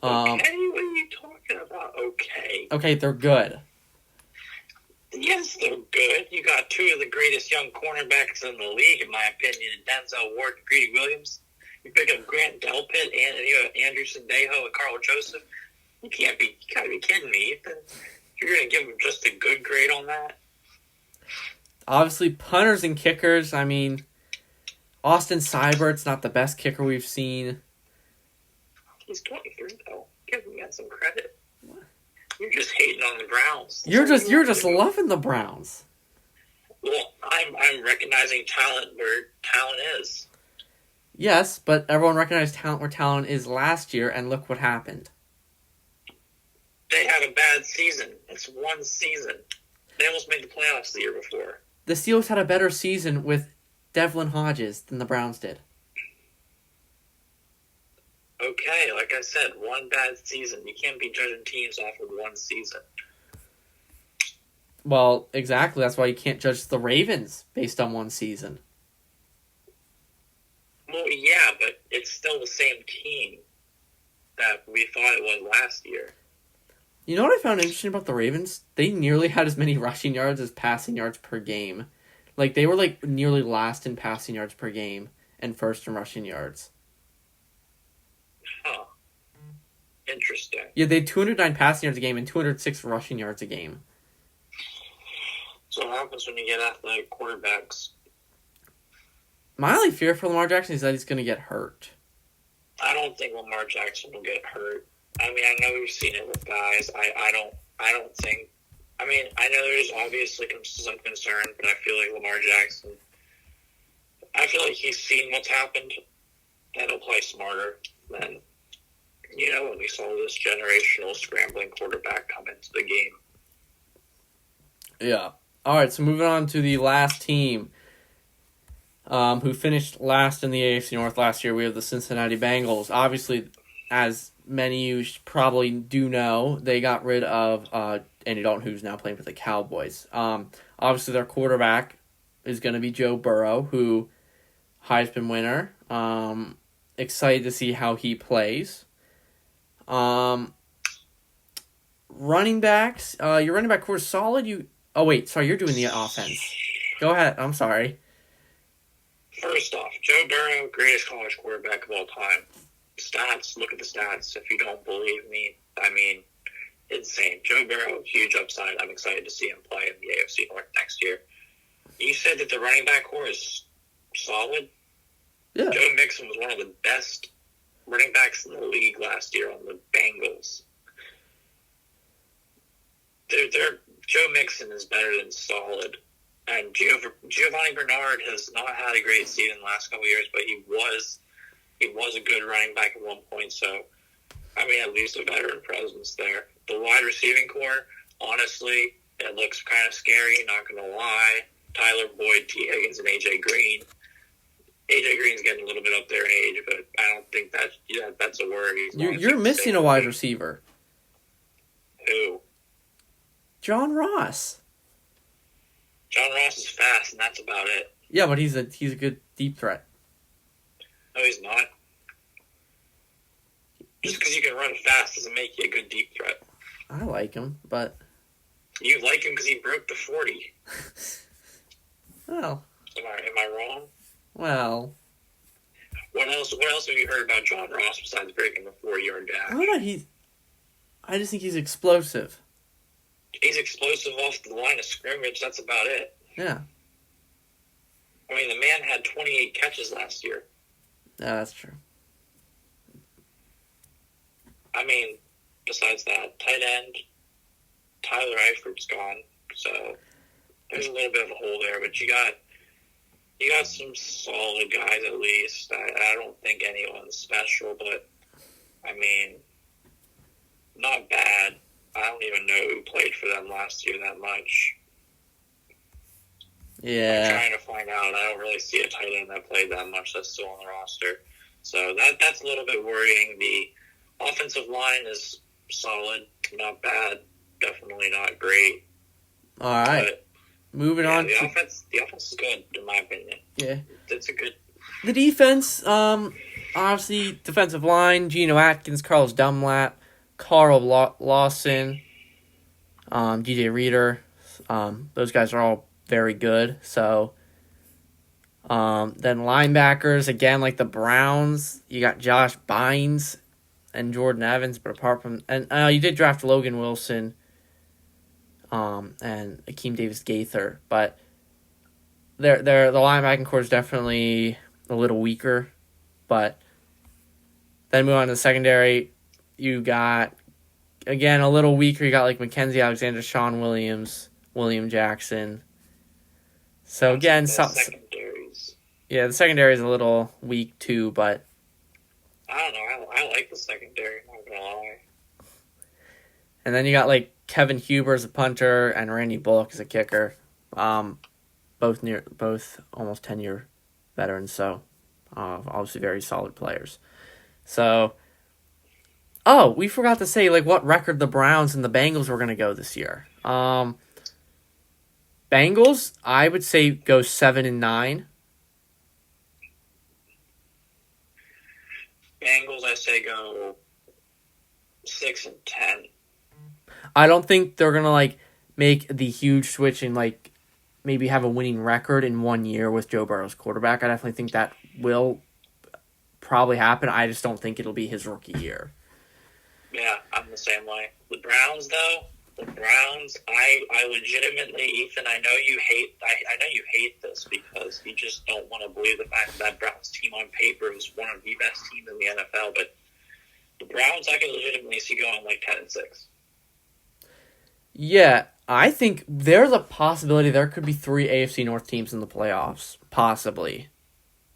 Okay, what are you talking about? Okay. Okay, they're good. Yes, they're good. You got 2 of the greatest young cornerbacks in the league, in my opinion, Denzel Ward and Greedy Williams. You pick up Grant Delpit and you have Andrew Sendejo and Carl Joseph. You gotta be kidding me, Ethan. You're gonna give them just a good grade on that? Obviously, punters and kickers. I mean, Austin Seibert's not the best kicker we've seen. He's 23 though. Give him some credit. You're just hating on the Browns. You're just loving the Browns. Well, I'm recognizing talent where talent is. Yes, but everyone recognized talent where talent is last year, and look what happened. They had a bad season. It's one season. They almost made the playoffs the year before. The Steelers had a better season with Devlin Hodges than the Browns did. Okay, like I said, one bad season. You can't be judging teams off of one season. Well, exactly. That's why you can't judge the Ravens based on one season. Well, yeah, but it's still the same team that we thought it was last year. You know what I found interesting about the Ravens? They nearly had as many rushing yards as passing yards per game. Like, they were, nearly last in passing yards per game and first in rushing yards. Huh. Interesting. Yeah, they had 209 passing yards a game and 206 rushing yards a game. So what happens when you get athletic quarterbacks? My only fear for Lamar Jackson is that he's going to get hurt. I don't think Lamar Jackson will get hurt. I mean, I know we've seen it with guys. I don't think. I mean, I know there's obviously some concern, but I feel like Lamar Jackson. I feel like he's seen what's happened, and he'll play smarter than when we saw this generational scrambling quarterback come into the game. Yeah. All right. So moving on to the last team, who finished last in the AFC North last year, we have the Cincinnati Bengals. Obviously, as many of you probably do know, they got rid of Andy Dalton, who's now playing for the Cowboys. Obviously, their quarterback is going to be Joe Burrow, who Heisman winner. Excited to see how he plays. Running backs, your running back core is solid. You're doing the offense. Go ahead. I'm sorry. First off, Joe Burrow, greatest college quarterback of all time. Stats, look at the stats. If you don't believe me, I mean, insane. Joe Burrow, huge upside. I'm excited to see him play in the AFC North next year. You said that the running back core is solid. Yeah. Joe Mixon was one of the best running backs in the league last year on the Bengals. Joe Mixon is better than solid. And Giovanni Bernard has not had a great season the last couple of years, but he was He was a good running back at one point, so I mean, at least a veteran presence there. The wide receiving core, honestly, it looks kind of scary, not going to lie. Tyler Boyd, T. Higgins, and A.J. Green. A.J. Green's getting a little bit up there in age, but I don't think that's a worry. You're missing a wide receiver. Who? John Ross. John Ross is fast, and that's about it. Yeah, but he's a good deep threat. No, he's not. Just because you can run fast doesn't make you a good deep threat. I like him, but... You like him because he broke the 40. Well... Am I wrong? Well... What else have you heard about John Ross besides breaking the 4-yard dash? I don't know, I just think he's explosive. He's explosive off the line of scrimmage, that's about it. Yeah. I mean, the man had 28 catches last year. Yeah, that's true. I mean, besides that, tight end, Tyler Eifert's gone, so there's a little bit of a hole there, but you got some solid guys at least. I don't think anyone's special, but, I mean, not bad. I don't even know who played for them last year that much. Yeah. I'm trying to find out. I don't really see a tight end that played that much that's still on the roster. So that's a little bit worrying. The offensive line is solid, not bad, definitely not great. All right. But, moving on. The offense is good, in my opinion. Yeah. It's a good... The defense, obviously, defensive line, Geno Atkins, Carlos Dunlap, Carl Lawson, DJ Reader. Those guys are all very good. So, then linebackers, again, like the Browns, you got Josh Bynes and Jordan Evans, but apart from... And you did draft Logan Wilson and Akeem Davis-Gaither, but the linebacking core is definitely a little weaker. But then move on to the secondary, you got, again, a little weaker. You got like Mackenzie Alexander, Sean Williams, William Jackson. So again, secondaries. Yeah, the secondary is a little weak too, but I don't know. I like the secondary, not gonna lie. And then you got like Kevin Huber as a punter and Randy Bullock as a kicker. Both almost 10-year veterans, so obviously very solid players. So, we forgot to say like what record the Browns and the Bengals were going to go this year. Bengals, I would say, go 7-9. Bengals, I say go 6-10. I don't think they're gonna like make the huge switch and like maybe have a winning record in 1 year with Joe Burrow's quarterback. I definitely think that will probably happen. I just don't think it'll be his rookie year. Yeah, I'm the same way. The Browns, though, I legitimately, Ethan, I know you hate this because you just don't want to believe the fact that Browns team on paper is one of the best teams in the NFL, but the Browns I can legitimately see going like 10-6. Yeah, I think there's a possibility there could be 3 AFC North teams in the playoffs, possibly.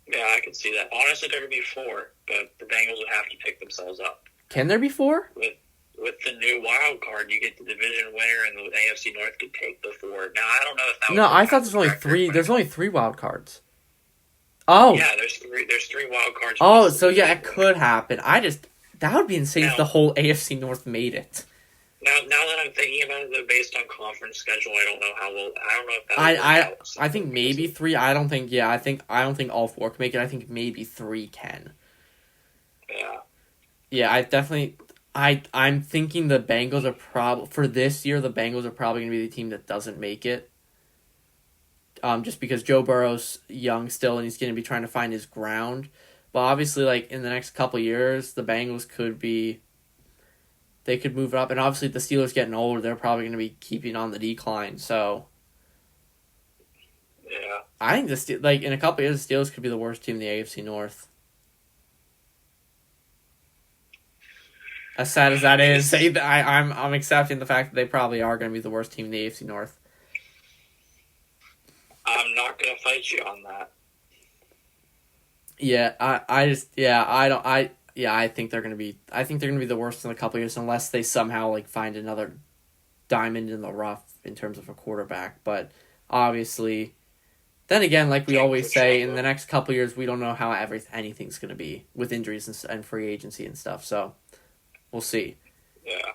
Yeah, I can see that. Honestly, there could be 4, but the Bengals would have to pick themselves up. Can there be 4? With the new wild card, you get the division winner, and the AFC North could take the 4. Now, I don't know if that. No, I thought there's only 3. There's only 3 wild cards. Oh. Yeah, there's 3 wild cards. Oh, so yeah, it could happen. That would be insane if the whole AFC North made it. Now that I'm thinking about it, based on conference schedule, I don't know if that. I think maybe 3. I don't think all 4 can make it. I think maybe 3 can. Yeah. Yeah, I'm thinking the Bengals are for this year. The Bengals are probably going to be the team that doesn't make it. Just because Joe Burrow's young still and he's going to be trying to find his ground. But obviously, like in the next couple of years, the Bengals they could move it up, and obviously the Steelers getting older, they're probably going to be keeping on the decline. So, yeah, I think in a couple of years, the Steelers could be the worst team in the AFC North. As sad as that is, I'm accepting the fact that they probably are going to be the worst team in the AFC North. I'm not going to fight you on that. Yeah, I just yeah I don't I yeah I think they're gonna be the worst in a couple years unless they somehow like find another diamond in the rough in terms of a quarterback. But obviously, then again, like we Tank for always say, in Chuba. the next couple years, we don't know how anything's gonna be with injuries and free agency and stuff. So we'll see. Yeah.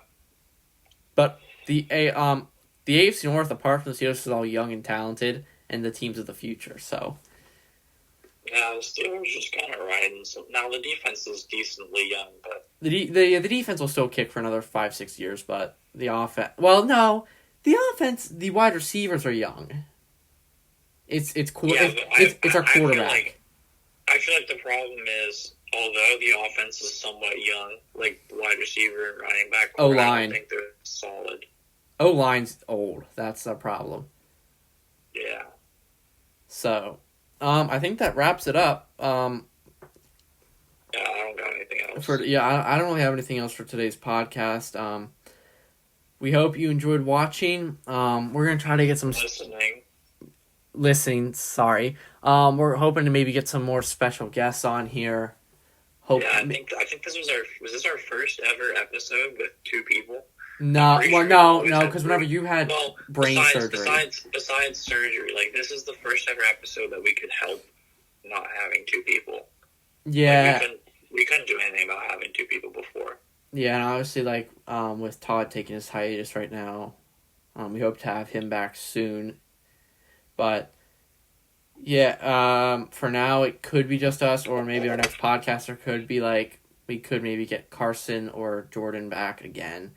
But the AFC North, apart from the Steelers, is all young and talented, and the teams of the future. So Yeah, the Steelers just kind of riding. So now the defense is decently young, but the defense will still kick for another 5-6 years, but the offense. Well, no, the offense, the wide receivers are young. yeah, but It's our quarterback. I feel like the problem is, although the offense is somewhat young, like the wide receiver and running back, O core, I don't line. think they're solid. O line's old. That's the problem. Yeah. So, I think that wraps it up. Yeah, I don't got anything else. I don't really have anything else for today's podcast. We hope you enjoyed watching. We're gonna try to get some listening. Sorry. We're hoping to maybe get some more special guests on here. Yeah, I think this was this our first ever episode with two people? No, Sure no, because whenever you had brain besides, surgery, besides surgery, like this is the first ever episode that we could help not having two people. yeah, Like, we couldn't do anything about having two people before. yeah, and obviously, like, with Todd taking his hiatus right now, we hope to have him back soon. But yeah, for now it could be just us, or maybe our next podcaster could be like we could maybe get Carson or Jordan back again.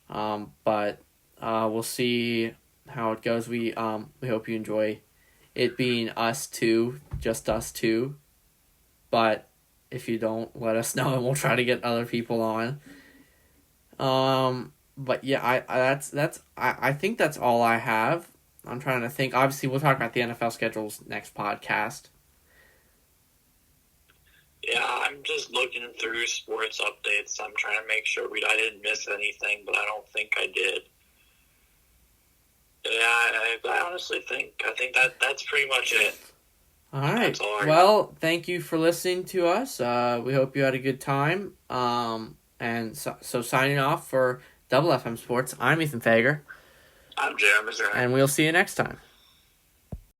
But we'll see how it goes. We hope you enjoy it being us two, just us two. But if you don't, let us know, and we'll try to get other people on. But yeah, I think that's all I have. I'm trying to think. Obviously, we'll talk about the NFL schedules next podcast. Yeah, I'm just looking through sports updates. I'm trying to make sure I didn't miss anything, but I don't think I did. Yeah, I honestly think that's pretty much it. All right. Well, thank you for listening to us. We hope you had a good time. And so signing off for Double FM Sports, I'm Ethan Fager. I'm Jeremy Zerang. And we'll see you next time.